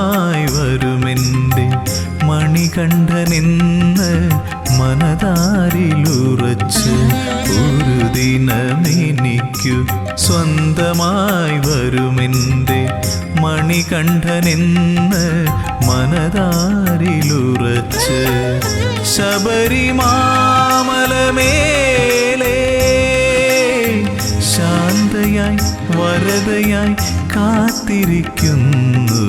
സ്വന്തമായി വരുമെൻ്റെ മണികണ്ഠനെന്ന് മനതാരിലുറച്ച് ഒരു ദിനമെനിക്കു സ്വന്തമായി വരുമെൻ്റെ മണികണ്ഠനെന്ന് മനതാരിലുറച്ച് ശബരിമാമലമേലേ ശാന്തയായി വരദയായി കാത്തിരിക്കുന്നു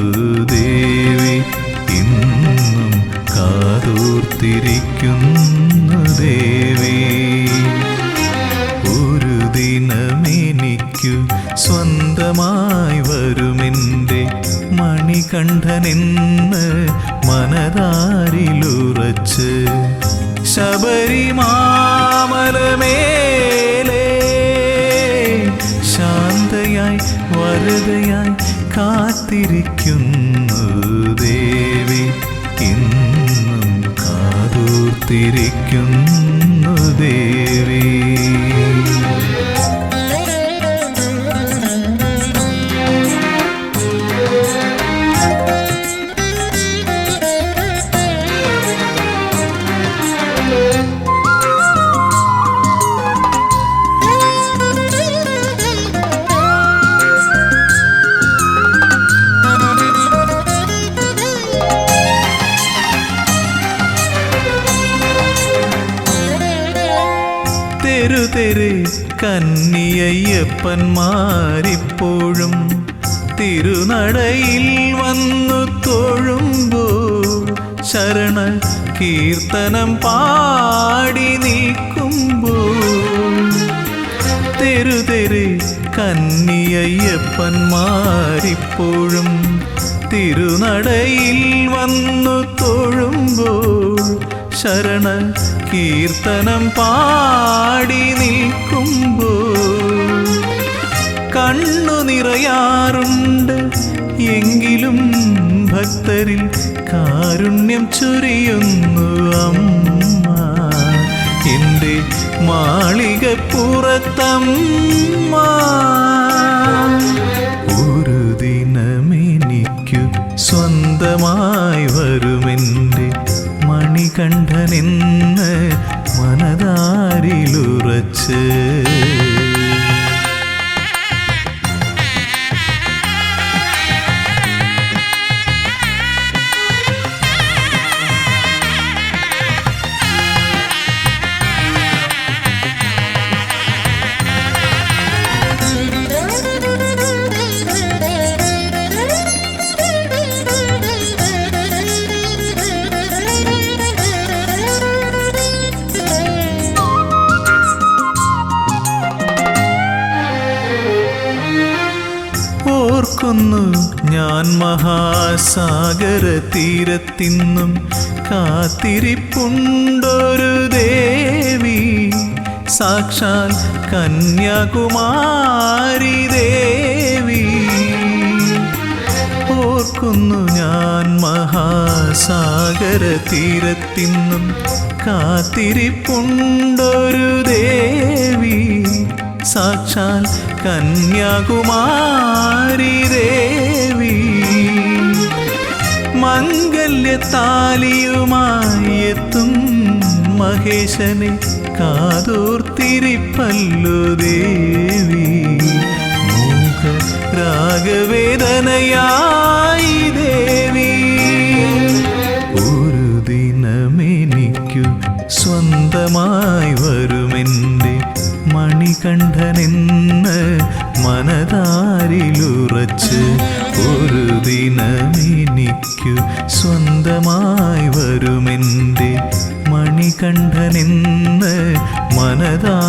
ദേവി, ഇന്നും കാതോർത്തിരിക്കുന്നു ദേവി. ഒരു ദിനമെനിക്കു സ്വന്തമായി വരുമെൻ്റെ മണികണ്ഠനെന്ന് മനതാരിലുറച്ച് ശബരിമാമലമേലേ ശാന്തയായി വരദയായി കാത്തിരിക്കുന്നു ദേവി, ഇന്നും കാതോർത്തിരിക്കുന്നു ദേവി. തെരുതെരെ കന്നിയയ്യപ്പന്മാരിപ്പോഴും തിരുനടയിൽ വന്നു തൊഴുമ്പോൾ ശരണ കീർത്തനം പാടി നിൽക്കുമ്പോൾ തെരുതെരെ കന്നിയയ്യപ്പന്മാരിപ്പോഴും തിരുനടയിൽ വന്നു തൊഴുമ്പോൾ ശരണ കീർത്തനം പാടി നിൽക്കുമ്പോൾ കണ്ണു നിറയാറുണ്ട്, എങ്കിലും ഭക്തരിൽ കാരുണ്യം ചൊരിയുന്നു അമ്മ. എൻ്റെ മാളികപ്പുറത്തമ്മ. ഒരു ദിനമെനിക്കു സ്വന്തമായി വരുമെൻ്റെ മണികണ്ഠനെന്ന് മനതാരിലുറച്ച് ഓർക്കുന്നു ഞാൻ മഹാസാഗര തീരത്തിന്നും കാത്തിരിപ്പുണ്ടൊരു ദേവി, സാക്ഷാൽ കന്യാകുമാരി ദേവി. ഓർക്കുന്നു ഞാൻ മഹാസാഗര തീരത്തിന്നും കാത്തിരിപ്പുണ്ടൊരു ദേവി, സാക്ഷാൽ കന്യാകുമാരി ദേവി. മംഗല്യത്താലിയുമായി എത്തും മഹേശനെ കാതോർത്തിരിപ്പല്ലോ ദേവി, മൂക രാഗവേദനയായി ദേവി. ഒരു ദിനമെനിക്കു സ്വന്തമായി വരുമെൻ്റെ മണികണ്ഠനെന്ന് മനതാരിലുറച്ച് ഒരു ദിനമെനിക്കു സ്വന്തമായി വരുമെൻ്റെ മണികണ്ഠനെന്ന് മനതാരിലുറച്ച്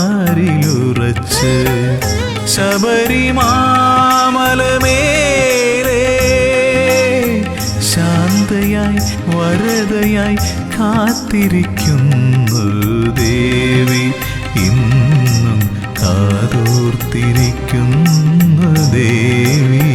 ശബരിമാമലമേലേ ശാന്തയായി വരദയായി കാത്തിരിക്കുന്നു ദേവി, ഇന്നും കാതോർത്തിരിക്കുന്നു ദേവി.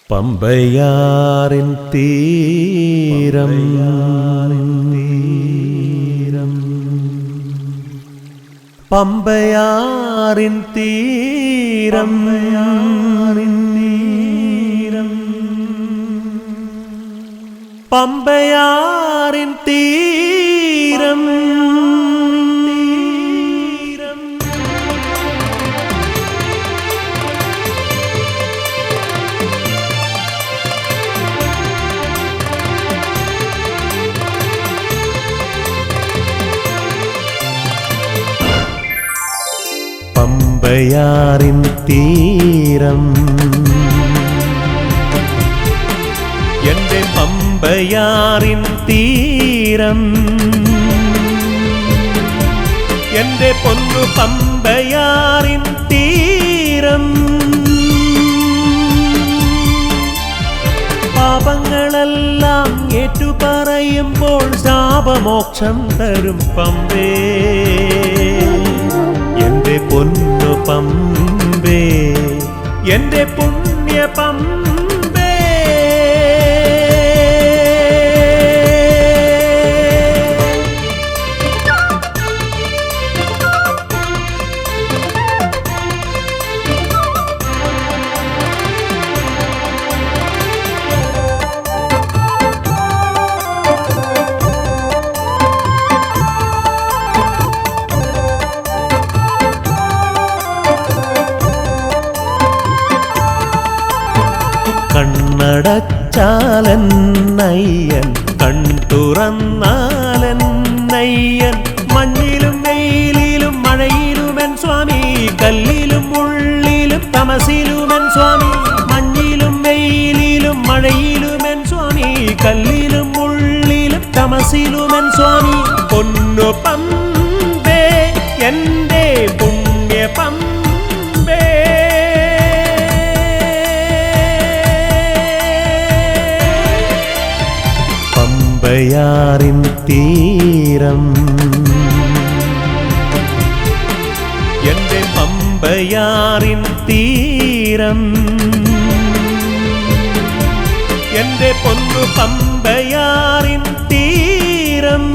പമ്പയാറിൻ തീരം പമ്പയാറിൻ തീരം പമ്പയാറിൻ തീരം പമ്പയാറിൻ തീരം എന്റെ പമ്പയാറിൻ തീരം എന്റെ പൊന്നു പമ്പയാറിൻ തീരം പാപങ്ങളെല്ലാം ഏറ്റുപറയുമ്പോൾ ശാപമോക്ഷം തരും പമ്പേ എന്റെ പൊന്നു പമ്പേ എന്റെ പുണ്യ പമ്പേ കണ്ണടച്ചാലന്നയ്യൻ കൺതുറന്നാലന്നയ്യൻ മഞ്ഞിലും വെയിലിലും മഴയിലുമെൻ സ്വാമി കല്ലിലും മുള്ളിലും തമസിലുമെൻ സ്വാമി മഞ്ഞിലും വെയിലിലും മഴയിലുമെൻ സ്വാമി കല്ലിലും മുള്ളിലും തമസിലുമെൻ സ്വാമി പൊന്നു പമ്പേ എന്റെ പുണ്യ പമ്പേ പമ്പയാറിൻ തീരം എന്റെ പമ്പയാറിൻ തീരം എന്റെ പൊന്നു പമ്പയാറിൻ തീരം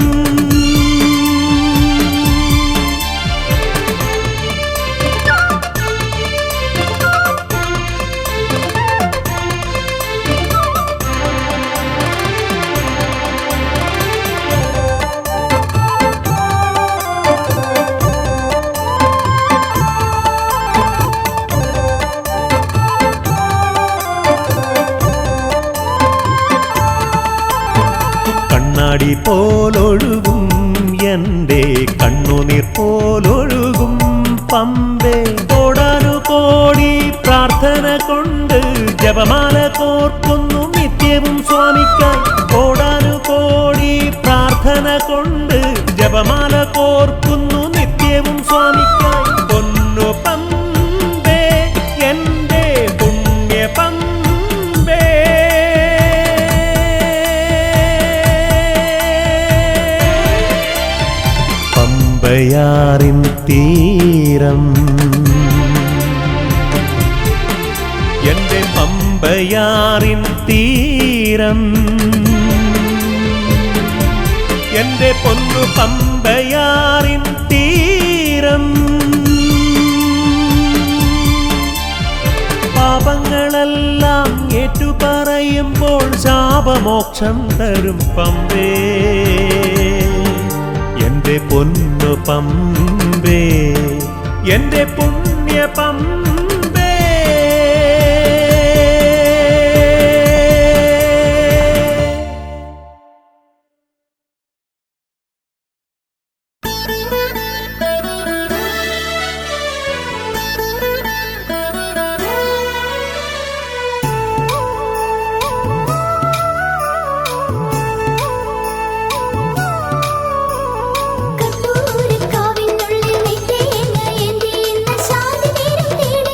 കണ്ണാടി പോലൊഴുകും എന്റെ കണ്ണുനീർ പോലൊഴുകും പമ്പേ കോടാനു കോടി പ്രാർത്ഥന കൊണ്ട് ജപമാല കോർക്കുന്നു നിത്യവും സ്വാമിക്കായി കോടാനു കോടി പ്രാർത്ഥന കൊണ്ട് ജപമാല കോർക്കുന്നു നിത്യവും സ്വാമിക്കായി പൊന്നു പമ്പേ എന്റെ പുണ്യ പമ്പേ പമ്പയാറിൻ തീരം എന്റെ പമ്പയാറിൻ തീരം എന്റെ പൊന്നു പമ്പയാറിൻ തീരം പാപങ്ങളെല്ലാം ഏറ്റുപറയുമ്പോൾ ശാപമോക്ഷം തരും പമ്പേ എന്റെ പൊന്നു പമ്പേ എന്റെ പുണ്യ പമ്പേ കട്ടൂരിക്കാവിനുള്ളിൽ നിത്യേന എന്തി ഇന്ന ശാന്തി നേരം തേടി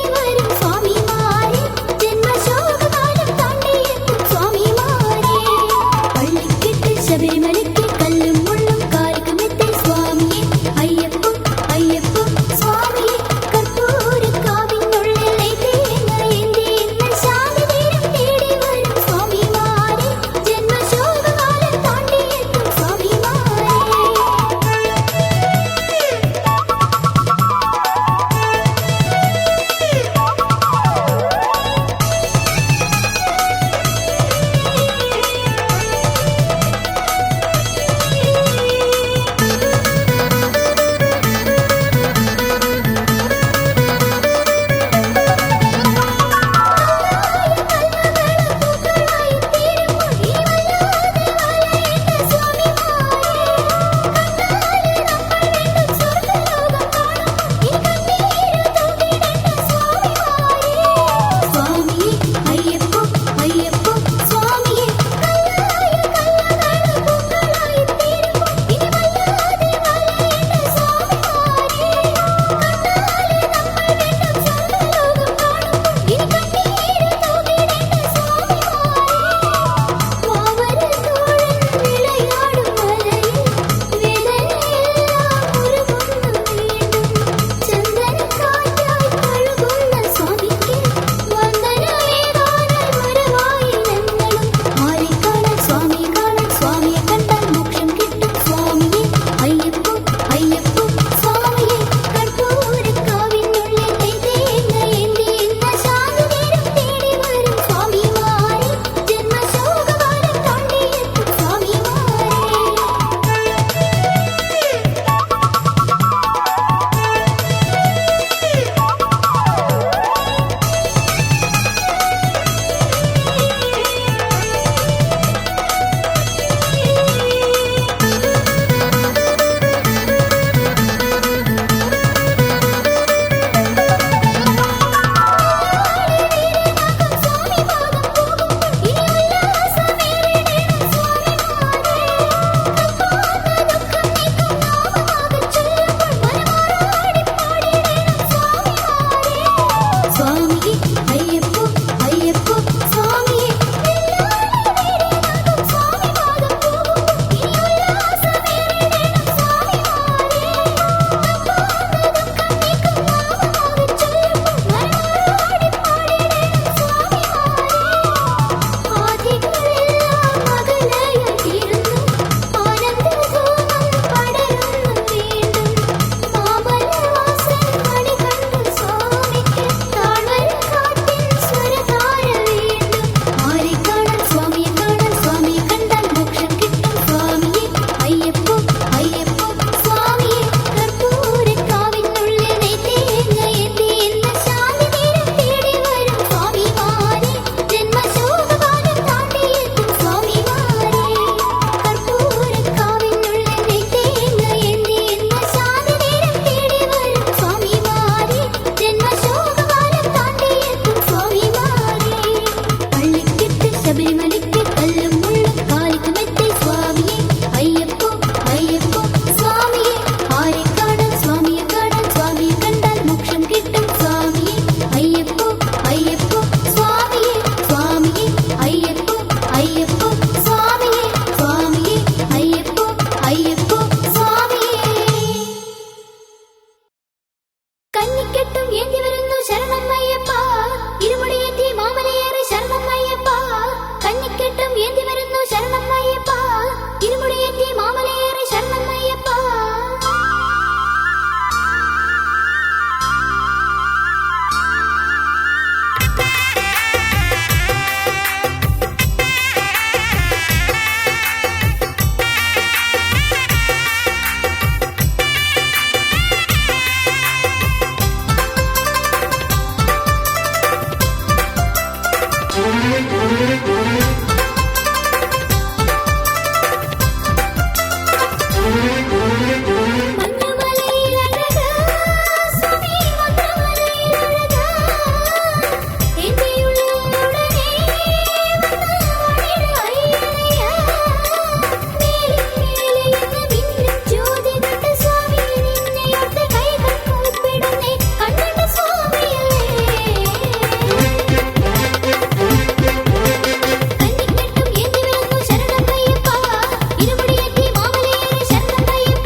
കന്നിക്കെട്ടും ഏന്തി വരുന്നു ശരണം അയ്യപ്പ ഇരുമുടിയേറ്റി മാമലയേറി ശരണം അയ്യപ്പ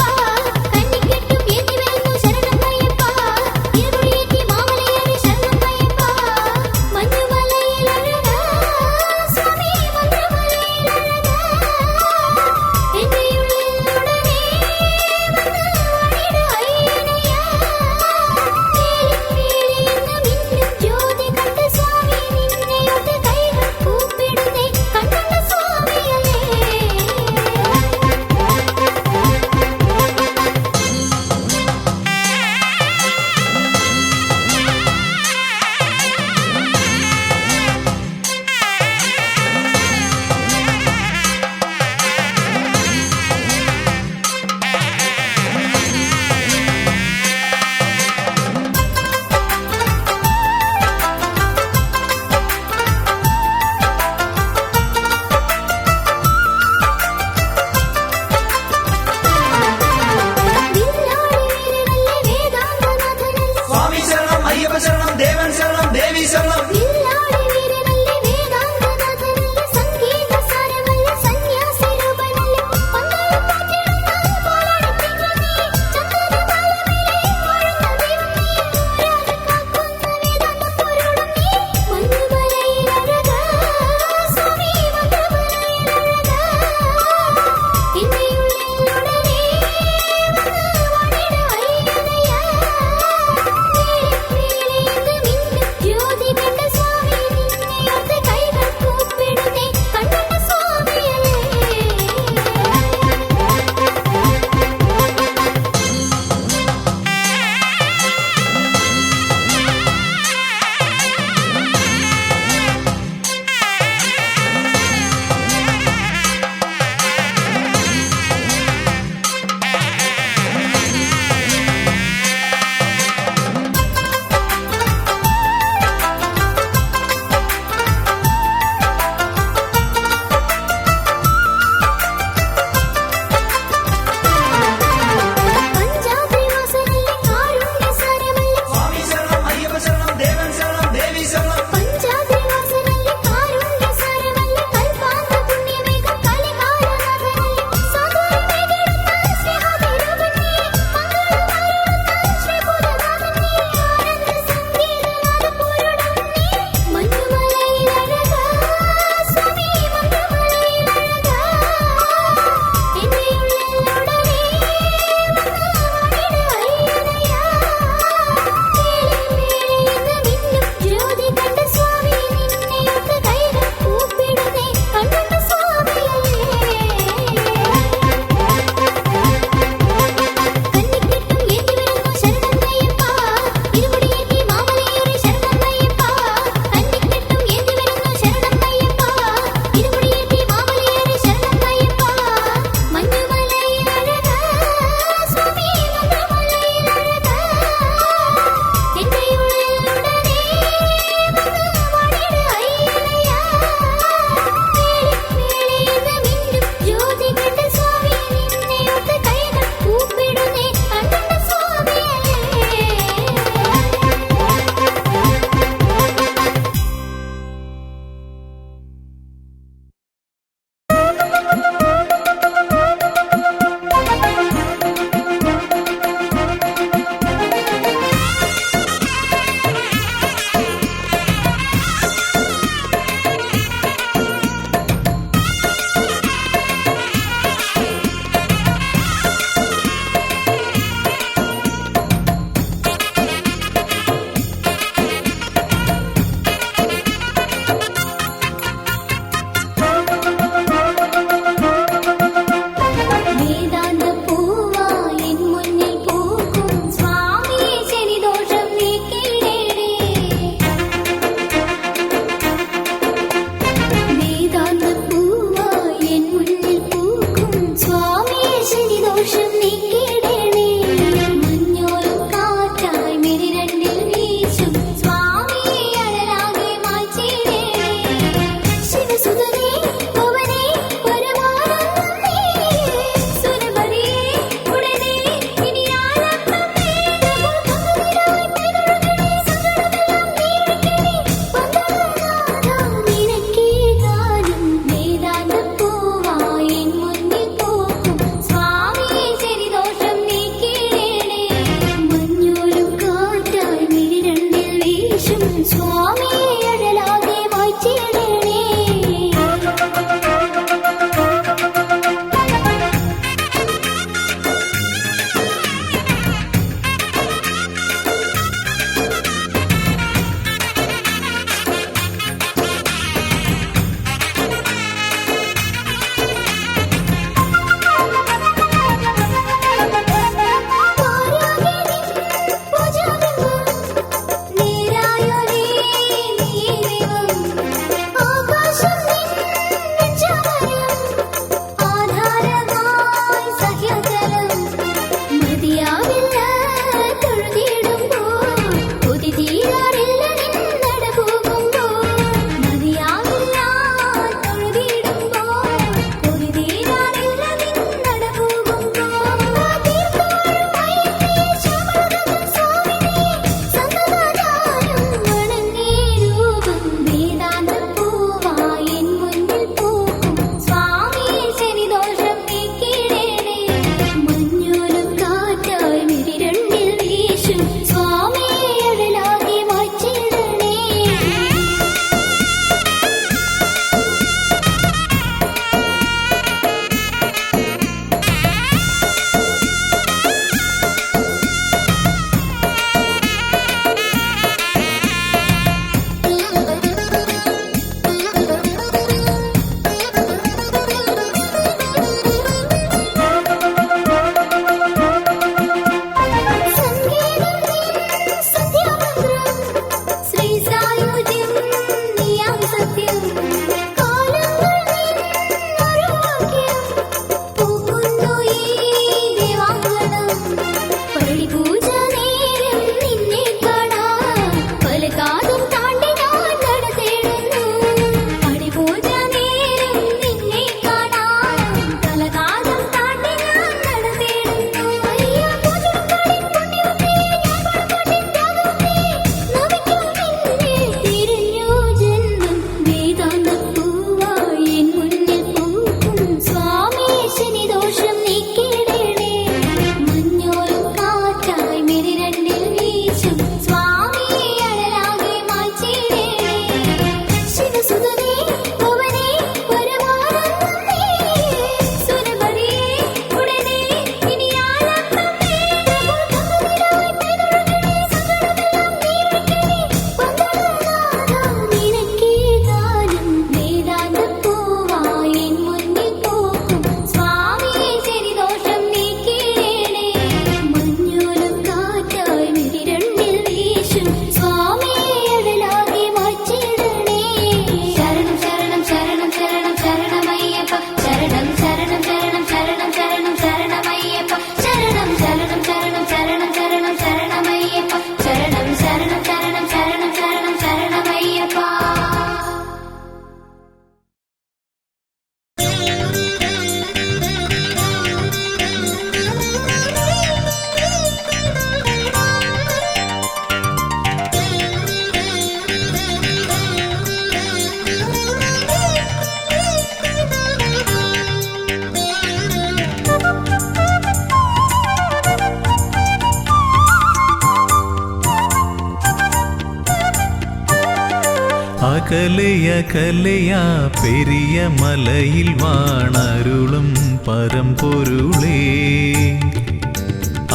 അകലയകലയാ പെരിയ മലയിൽ വാണരുളും പരമ്പൊരുളേ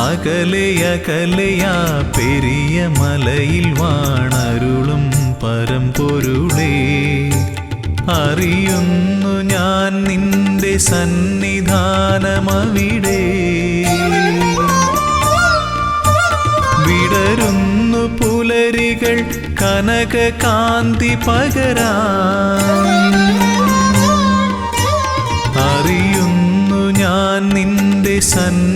അകലയകലയാ പെരിയ മലയിൽ വാണരുളും പരമ്പൊരുളേ അറിയുന്നു ഞാൻ നിന്റെ സന്നിധാനമവിടെ വിടരുന്നു പുലരികൾ കനകകാന്തി പകരാൻ അറിയുന്നു ഞാൻ നിന്റെ സന്നിധാനമവിടെ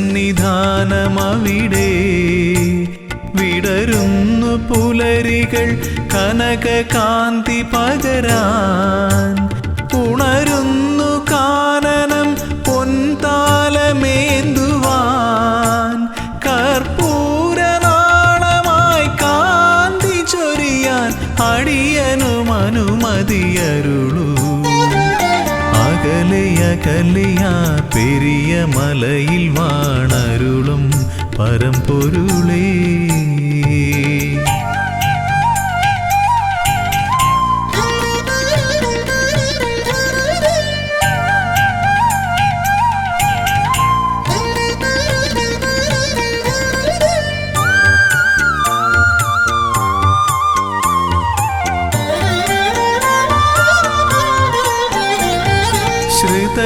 വിടരുന്നു പുലരികൾ കനകകാന്തി പകരാൻ ഉണരുന്നു കാനനം പൊൻതാലമേന്തുവാൻ കർപ്പൂരനാളമായി കാന്തി ചൊരിയാൻ അടിയനും അനുമതിയരുളൂ അകലയകലയാ പെരിയ മലയിൽ വാണരുളും പരമ്പൊരുളേ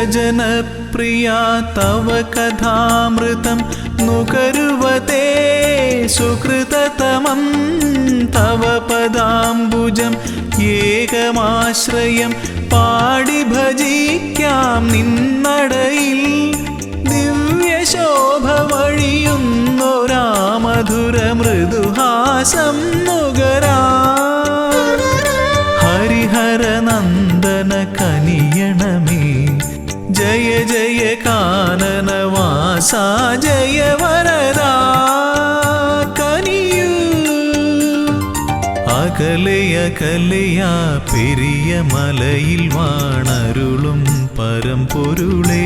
ശ്രുതജനപ്രിയാ തവ കഥാമൃതം നുകരുവതേ സുകൃതതമം തവ പദാംബുജം ഏകമാശ്രയം പാടി ഭജിക്കാം നിന്നടയിൽ ദിവ്യശോഭ വഴിയുന്നൊരാ മധുര മൃദുഹാസം നുകരാ ഹരിഹരനന്ദന കനിയണമേ ജയ ജയ കാനനവാസ ജയ വരദാ കനിയൂ അകലയകലയാ പെരിയ മലയിൽ വാണരുളും പരമ്പൊരുളേ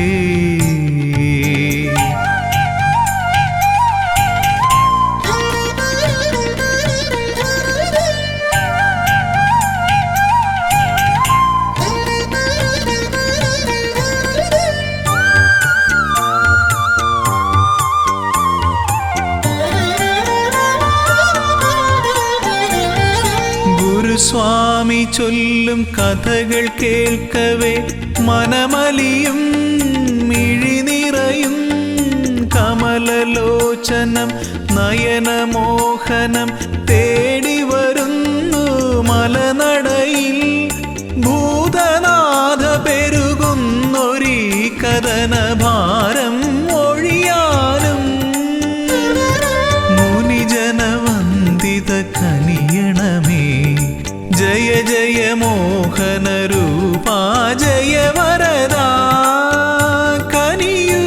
സ്വാമി ചൊല്ലും കഥകൾ കേൾക്കവേ മനമലിയും മിഴിനിറയും കമലലോചനം നയനമോഹനം തേടി വരുന്നു മലനടയിൽ ഭൂതനാഥ പെരുകുന്നൊരീ കഥനഭാരം ഒഴിയാനും മുനിജനവന്ദിത കനിയണമേ ജയ ജയ മോഹന രൂപാ ജയ വരദാ കനിയൂ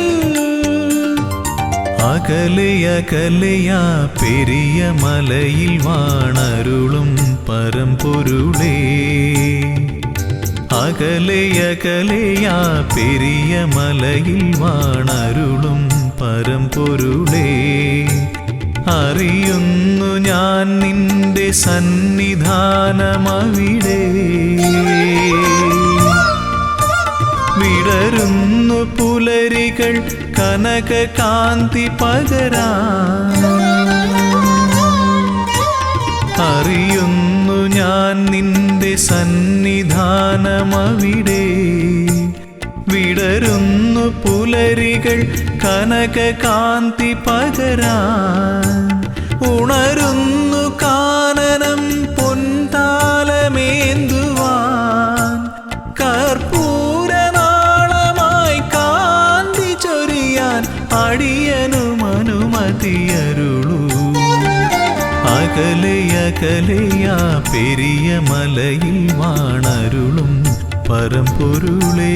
അകലയകലയാ പെരിയ മലയിൽ വാണരുളും പരമ്പൊരുളേ അകലയകലയാ പെരിയ മലയിൽ വാണരുളും പരമ്പൊരുളേ അറിയുന്നു ഞാൻ നിന്റെ സന്നിധാനമവിടെ വിടരുന്നു പുലരികൾ കനകകാന്തി പകരാൻ അറിയുന്നു ഞാൻ നിന്റെ സന്നിധാനമവിടെ വിടരുന്നു പുലരികൾ കനകകാന്തി പകരാൻ ഉണരുന്നു കാനനം പൊൻതാലമേന്തുവാൻ കർപ്പൂരനാളമായി കാന്തി ചൊരിയാൻ അടിയനും അനുമതിയരുളൂ അകലയകലയാ പെരിയ മലയിൽ വാണരുളും പരമ്പൊരുളേ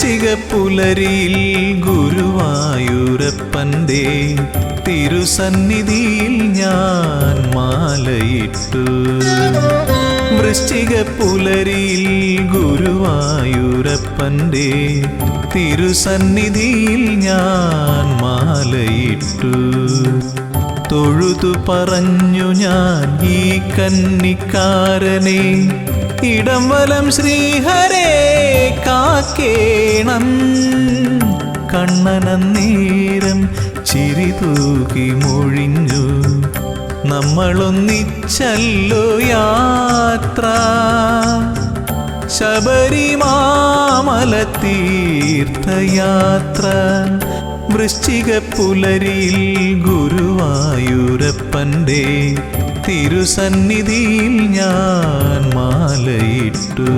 വൃശ്ചിക പുലരിയിൽ ഗുരുവായൂരപ്പൻ്റെ തിരുസന്നിധിയിൽ ഞാൻ മാലയിട്ടു. വൃശ്ചിക പുലരിയിൽ ഗുരുവായൂരപ്പൻ്റെ തിരുസന്നിധിയിൽ ഞാൻ മാലയിട്ടു. തൊഴുതു പറഞ്ഞു ഞാൻ ഈ കന്നിക്കാരനെ, ഇടം വലം ശ്രീഹരേ കാക്കേണം. കണ്ണനന്നേരം ചിരി തൂക്കി മൊഴിഞ്ഞു, നമ്മളൊന്നിച്ചല്ലോ യാത്ര. ശബരിമാമല തീർത്ഥയാത്ര. വൃശ്ചിക പുലരിയിൽ ഗുരുവായൂരപ്പൻ്റെ തിരുസന്നിധിയിൽ ഞാൻ മാലയിട്ടു.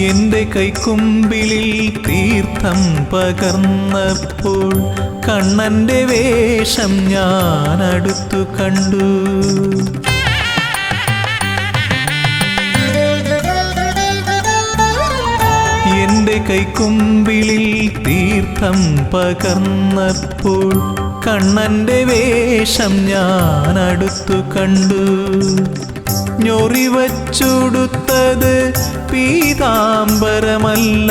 എന്റെ കൈക്കുമ്പിളിൽ തീർത്ഥം പകർന്നപ്പോൾ കണ്ണന്റെ വേഷം ഞാൻ അടുത്തു കണ്ടു. എന്റെ കൈക്കുമ്പിളിൽ തീർത്ഥം പകർന്നപ്പോൾ കണ്ണന്റെ വേഷം ഞാൻ അടുത്തു കണ്ടു. ഞൊറിവച്ചുടുത്തത് പീതാംബരമല്ല,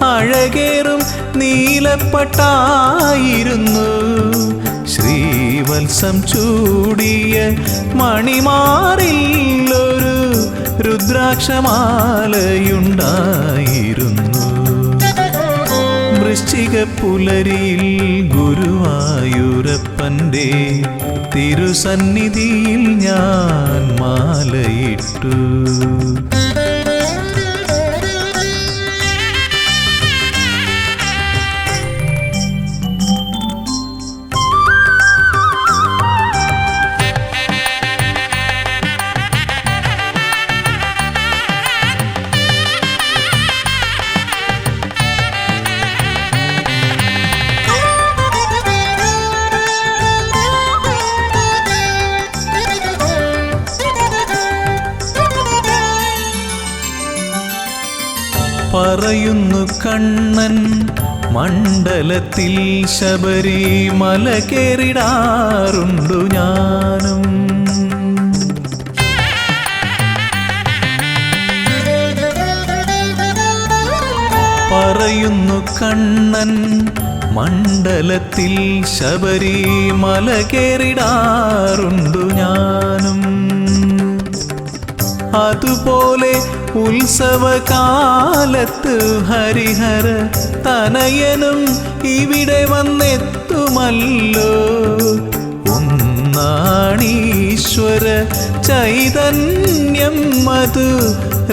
അഴകേറും നീലപ്പട്ടായിരുന്നു. ശ്രീവത്സം ചൂടിയ മണിമാറിൽ ഒരു രുദ്രാക്ഷമാലയുണ്ടായിരുന്നു. വൃശ്ചിക പുലരിയിൽ ഗുരുവായൂരപ്പൻ്റെ തിരുസന്നിധിയിൽ ഞാൻ മാലയിട്ടു. പറയുന്നു കണ്ണൻ മണ്ഡലത്തിൽ ശബരിമല കേറിടാറുണ്ടു ഞാനും. പറയുന്നു കണ്ണൻ മണ്ഡലത്തിൽ ശബരിമല കേറിടാറുണ്ടു ഞാനും. അതുപോലെ ഉത്സവകാലത്ത് ഹരിഹര തനയനും ഇവിടെ വന്നെത്തുമല്ലോ. ഒന്നാണീശ്വര ചൈതന്യം, മധു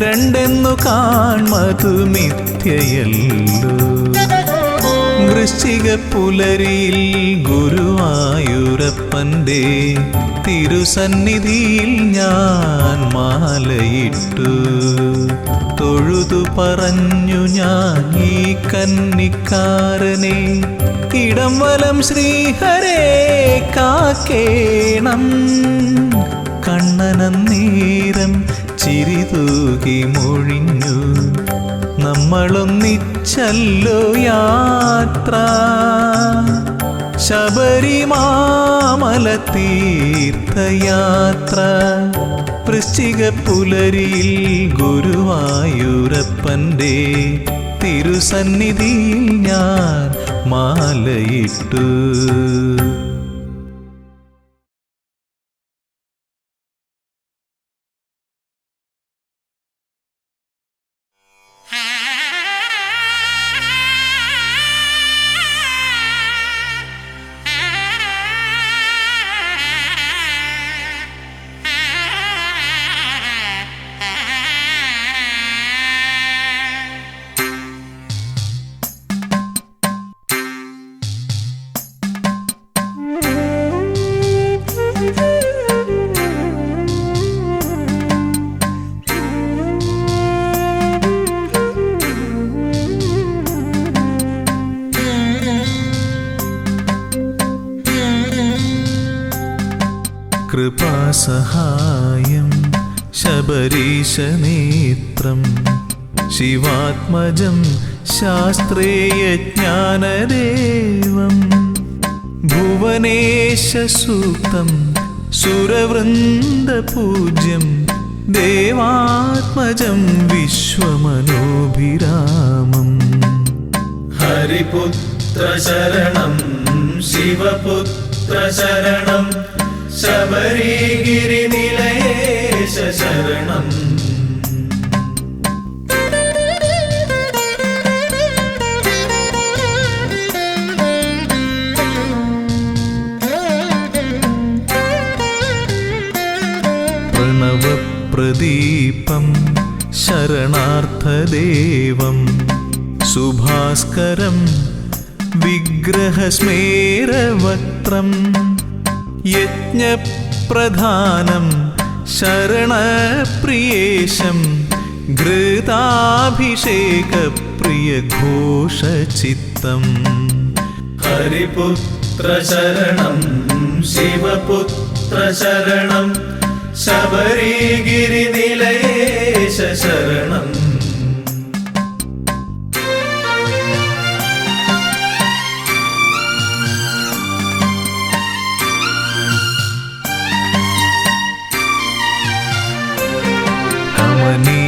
രണ്ടെന്നു കാൺമതു മിഥ്യയല്ലോ. വൃശ്ചിക പുലരിയിൽ ഗുരുവായൂരപ്പൻ്റെ തിരുസന്നിധിയിൽ ഞാൻ മാലയിട്ടു. തൊഴുതു പറഞ്ഞു ഞാൻ ഈ കന്നിക്കാരനെ, ഇടം വലം ശ്രീഹരേ കാക്കേണം. കണ്ണനന്നേരം ചിരി തൂകി മൊഴിഞ്ഞു, നമ്മളൊന്നിച്ചല്ലോ യാത്ര. ശബരിമാമല തീർത്ഥയാത്ര. വൃശ്ചിക പുലരിയിൽ ഗുരുവായൂരപ്പൻ്റെ തിരുസന്നിധിയിൽ ഞാൻ മാലയിട്ടു. കൃപാസഹായം ശബരീശനേത്രം ശിവാത്മജം ശാസ്ത്രേയജ്ഞാനദേവം ഭുവനേശസൂക്തം സുരവൃന്ദപൂജ്യം ദേവാത്മജം വിശ്വമനോഭിരാമം ഹരിപുത്ര ശരണം ശിവപുത്ര ശരണം ശബരിഗിരിനിലയേശ ശരണം പ്രണവപ്രദീപം ശരണാർത്ഥദേവം സുഭാസ്കരം വിഗ്രഹസ്മേരവക്ത്രം യജ്ഞപ്രധാനം ശരണപ്രിയേശം ഘൃതാഭിഷേകപ്രിയഘോഷചിത്തം ഹരിപുത്ര ശരണം ശിവപുത്ര ശരണം ശബരിഗിരിനിലയേശ ശരണം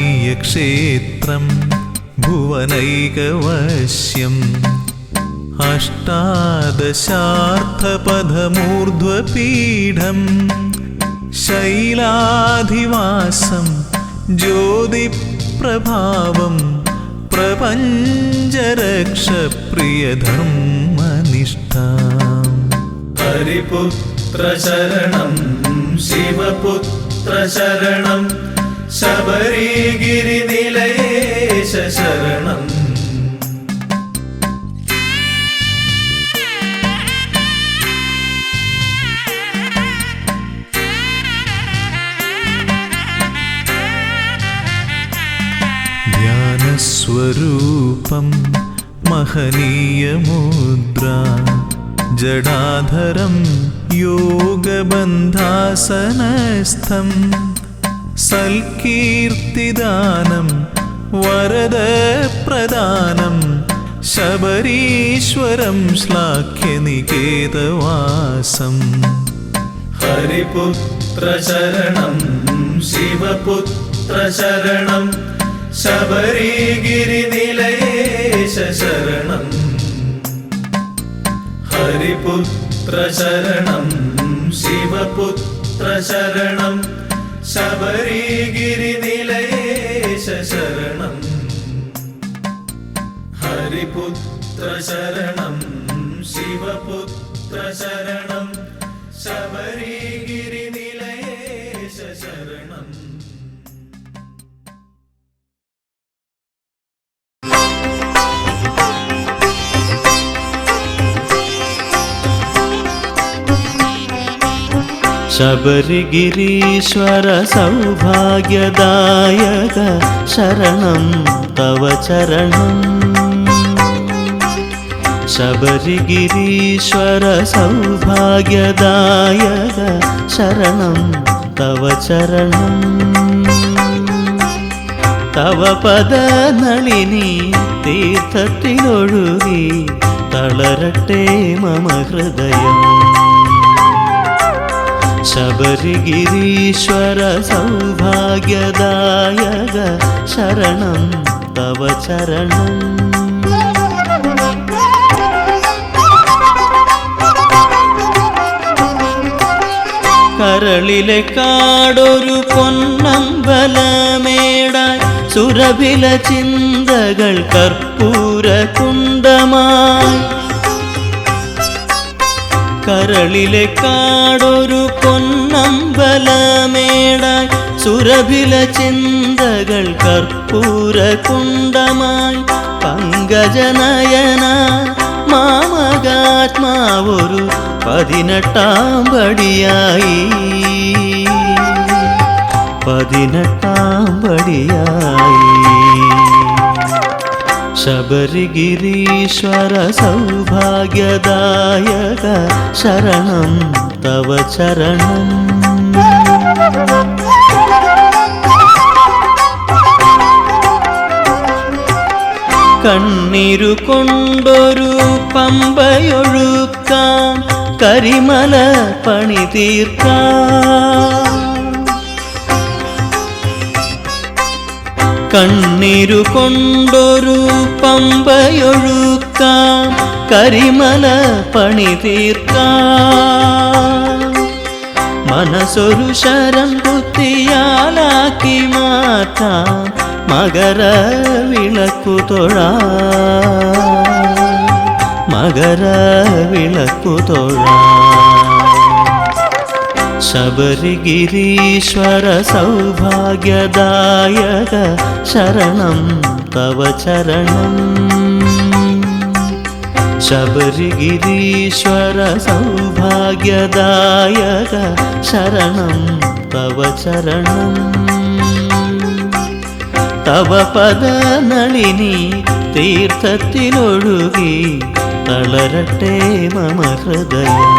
കമനീയക്ഷേത്രം ഭുവനൈകവശ്യം അഷ്ടാദശാർത്ഥപഥമൂർധ്വപീഠം ശൈലാധിവാസം ജ്യോതിപ്രഭാവം പ്രപഞ്ചരക്ഷപ്രിയധർമ്മനിഷ്ഠാം ഹരിപുത്ര ശരണം ശിവപുത്ര ശരണം ശബരിഗിരിനിലയേശ ശരണം ധ്യാനസ്വരൂപം മഹനീയമുദ്ര ജടാധരം യോഗബന്ധാസനസ്ഥം സൽകീർത്തിദാനം വരദപ്രദാനം ശബരീശ്വരം ശ്ലാഘ്യനികേതവാസം ഹരിപുത്ര ശരണം ശിവപുത്ര ശരണം ശബരിഗിരിനിലയേശ ശരണം ഹരിപുത്ര ശരണം ശിവപുത്ര ശരണം ശബരിഗിരിനിലയേശ ശരണം ഹരിപുത്ര ശരണം ശിവപുത്ര ശരണം ശബരിഗിരിനിലയേശ ശരണം ശബരിഗിരീശ്വര സൗഭാഗ്യദായക ശരണം തവ ചരണം ശബരിഗിരീശ്വര സൗഭാഗ്യദായക ശരണം തവ ചരണം തവ പദനളിനി തീർത്ഥത്തിലൊഴുകി തളരട്ടെ മമ ഹൃദയം ശബരിഗിരീശ്വര സൗഭാഗ്യദായക ശരണം തവ ചരണം കരളിലെ കാടൊരു പൊന്നമ്പലമേടായി സുരഭില ചിന്തകൾ കർപ്പൂര കുണ്ടമായി കരളിലെ കാടൊരു പൊന്നമ്പലമേടായി സുരഭില ചിന്തകൾ കർപ്പൂര കുണ്ടമായി പങ്കജനയന മാമകാത്മാവൊരു 18ാം പടിയായി 18ാം പടിയായി ശബരിഗിരീശ്വര സൗഭാഗ്യദായക ശരണം തവ ചരണം കണ്ണീരു കൊണ്ടൊരു പമ്പയൊഴുക്കാം, കരിമല പണി തീർക്കാം. കണ്ണീരു കൊണ്ടൊരു പമ്പയൊഴുക്കാം, കരിമല പണി തീർക്കാം. മനസ്സൊരു ശരം കുത്തിയാലാക്കി മാറ്റാം, മകര വിളക്കു തൊഴാം, മകര വിളക്കു തൊഴാം. ശബരിഗിരീശ്വര സൗഭാഗ്യദായക ശരണം തവ ചരണം. ശബരിഗിരീശ്വര സൗഭാഗ്യദായക ശരണം തവ ചരണം. തവ പദനളിനി തീർത്ഥത്തിലൊഴുകി തളരട്ടെ മമ ഹൃദയം.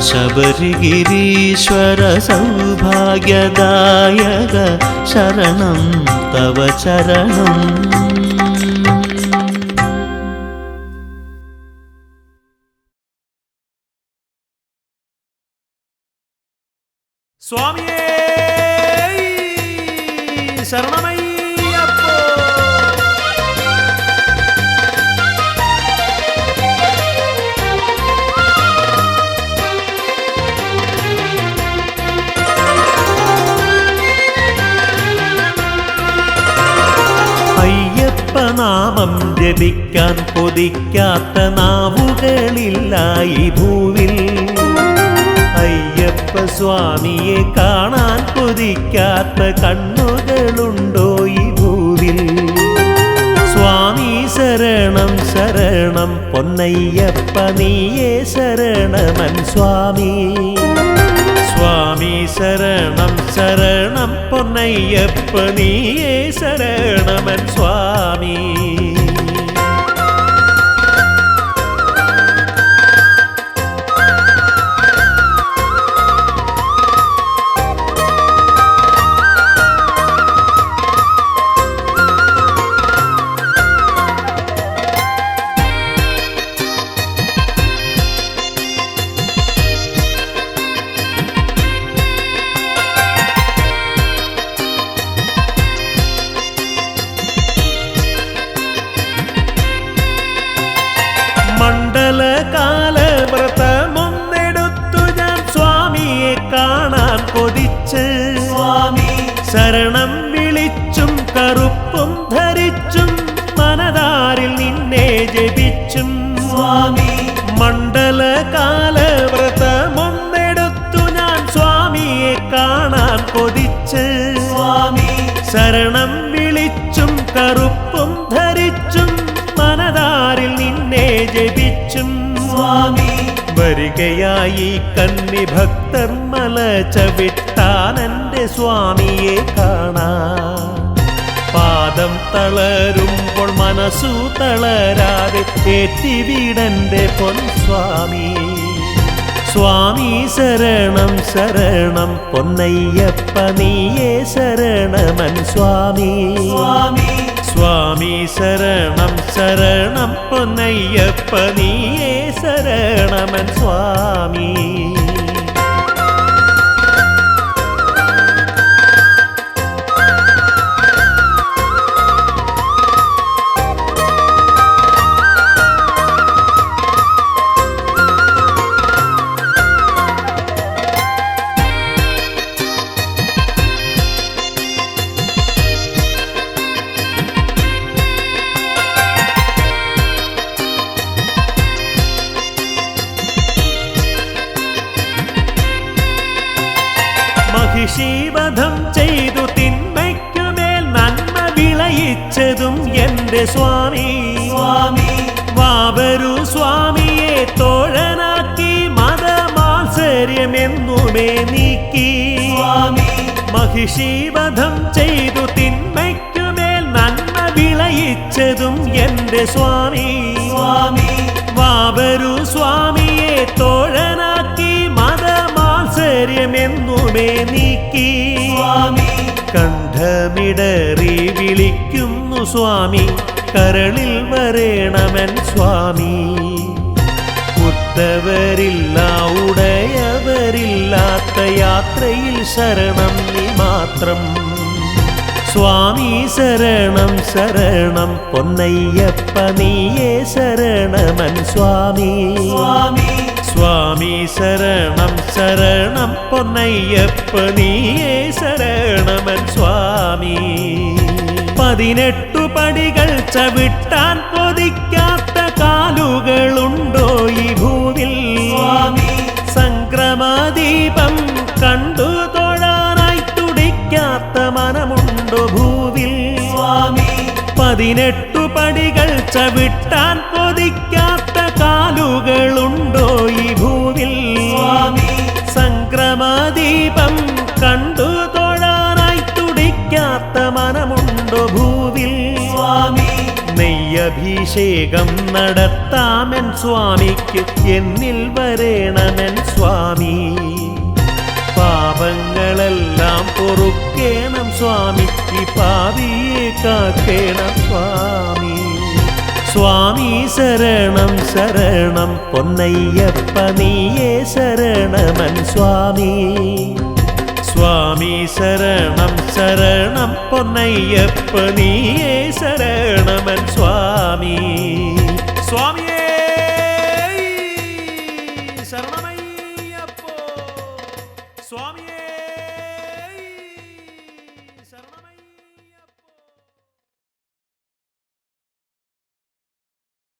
ശബരിഗിരീശ്വര സൗഭാഗ്യദായക ശരണം തവ ചരണം. സ്വാമിയേ ശരണമയ്യപ്പോ. അയ്യപ്പനാമം ജപിക്കാൻ കൊതിക്കാത്ത നാവുകളില്ല ഈ ഭൂവിൽ. അയ്യപ്പ സ്വാമിയെ കാണാൻ കൊതിക്കാത്ത കണ്ണുകളുണ്ടോ ഈ ഭൂവിൽ. സ്വാമി ശരണം ശരണം പൊന്നയ്യപ്പ നീയേ ശരണമൻ സ്വാമി. സ്വാമി ശരണം ശരണം പൊന്നയ്യപ്പ നീയേ ശരണമൻ സ്വാമി. മണ്ഡലകാലവ്രതമൊന്നെടുത്തു ഞാൻ സ്വാമിയെ കാണാൻ കൊതിച്ച്. സ്വാമി ശരണം വിളിച്ചും കറുപ്പും ധരിച്ചും മനതാരിൽ നിന്നെ ജപിച്ചും. സ്വാമി മണ്ഡലകാലവ്രതമൊന്നെടുത്തു ഞാൻ സ്വാമിയെ കാണാൻ കൊതിച്ച്. സ്വാമി ശരണം വിളിച്ചും കറുപ്പും ധരിച്ചും മനതാരിൽ നിന്നെ ജപിച്ചും. സ്വാമി വരികയായി കന്നി ഭക്തർ മല ചവിട്ടാൻ എൻ്റെ സ്വാമിയെ കാണാൻ. പാദം തളരുമ്പോൾ മനസ്സു തളരാതെ ഏറ്റിവിടൻ്റെ പൊൻസ്വാമി. സ്വാമി ശരണം ശരണം പൊന്നയ്യപ്പ നീയേ ശരണമൻ സ്വാമി. സ്വാമി സ്വാമി ശരണം ശരണം പൊന്നയ്യപ്പ നീയേ ശരണമൻ സ്വാമി. മഹിഷീവധം ചെയ്തു തിന്മയ്ക്കുമേൽ നന്മ വിളയിച്ചതും എൻ്റെ സ്വാമി. സ്വാമി വാവരു സ്വാമിയെ തോഴനാക്കി മതമാത്സര്യമെന്നുമേ നീക്കി. സ്വാമി മഹിഷീവധം ചെയ്തു തിന്മയ്ക്കുമേൽ നന്മ വിളയിച്ചതും എൻ്റെ സ്വാമി. സ്വാമി വാവരു സ്വാമിയെ തോഴനാക്കി മതമാത്സര്യം കണ്ഠമിടറി വിളിക്കുന്നു സ്വാമി, കരളിൽ വരേണമെൻ സ്വാമി. ഉത്തവരില്ല ഉടയവരില്ലാത്ത യാത്രയിൽ ശരണം നീ മാത്രം. സ്വാമി ശരണം ശരണം പൊന്നയ്യപ്പ നീയേ ശരണമൻ സ്വാമി. സ്വാമി സ്വാമി ശരണം ശരണം പൊന്നയ്യപ്പ നീയേ ശരണമൻ സ്വാമി. 18 പടികൾ ചവിട്ടാൻ കൊതിക്കാത്ത കാലുകളുണ്ടോ ഈ ഭൂവിൽ? സ്വാമി സംക്രമദീപം കണ്ടു തൊഴാനായി തുടിക്കാത്ത മനമുണ്ടോ ഭൂവിൽ? സ്വാമി 18 പടികൾ ചവിട്ടാൻ കൊതിക്കാത്ത കാലുകളുണ്ടോ ഈ ഭൂവിൽ? സ്വാമി സംക്രമദീപം കണ്ടു തൊഴാനായി തുടിക്കാത്ത മനമുണ്ടോ ഭൂവിൽ? സ്വാമി നെയ്യഭിഷേകം നടത്താമെൻ സ്വാമിക്ക് എന്നിൽ വരേണമെൻ സ്വാമി. പാപങ്ങളെല്ലാം പൊറുക്കേണം സ്വാമി, ഈ പാപിയെ കാക്കേണം സ്വാമി. സ്വാമി ശരണം ശരണം പൊന്നയ്യപ്പ നീയേ ശരണമൻ സ്വാമി. സ്വാമി ശരണം ശരണം പൊന്നയ്യപ്പ നീയേ ശരണമൻ സ്വാമി. സ്വാമി